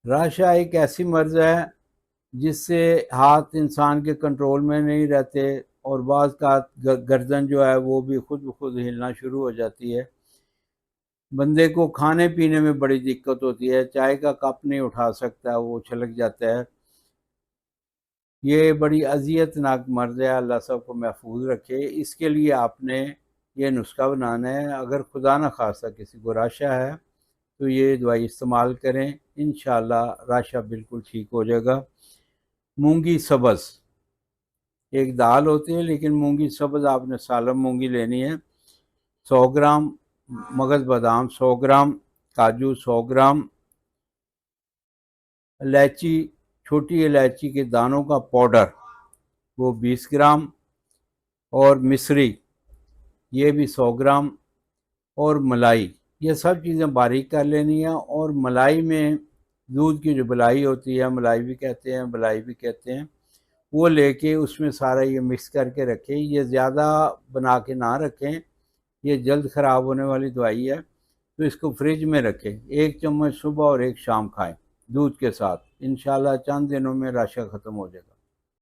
راشا ایک ایسی مرض ہے جس سے ہاتھ انسان کے کنٹرول میں نہیں رہتے، اور بعض کا گردن جو ہے وہ بھی خود بخود ہلنا شروع ہو جاتی ہے۔ بندے کو کھانے پینے میں بڑی دقت ہوتی ہے، چائے کا کپ نہیں اٹھا سکتا، وہ چھلک جاتا ہے۔ یہ بڑی اذیت ناک مرض ہے، اللہ سب کو محفوظ رکھے۔ اس کے لیے آپ نے یہ نسخہ بنانا ہے۔ اگر خدا نہ خواستہ کسی کو راشا ہے تو یہ دوائی استعمال کریں، انشاءاللہ راشا بالکل ٹھیک ہو جائے گا۔ مونگی سبز ایک دال ہوتی ہے، لیکن مونگی سبز آپ نے سالم مونگی لینی ہے۔ 100 گرام مغز بادام، 100 گرام کاجو، 100 گرام الائچی، چھوٹی الائچی کے دانوں کا پاؤڈر وہ 20 گرام، اور مصری یہ بھی 100 گرام، اور ملائی، یہ سب چیزیں باریک کر لینی ہیں۔ اور ملائی میں دودھ کی جو بلائی ہوتی ہے، ملائی بھی کہتے ہیں، بلائی بھی کہتے ہیں، وہ لے کے اس میں سارا یہ مکس کر کے رکھیں۔ یہ زیادہ بنا کے نہ رکھیں، یہ جلد خراب ہونے والی دوائی ہے، تو اس کو فریج میں رکھیں۔ 1 چمچ صبح اور 1 شام کھائیں دودھ کے ساتھ، انشاءاللہ چند دنوں میں راشا ختم ہو جائے گا۔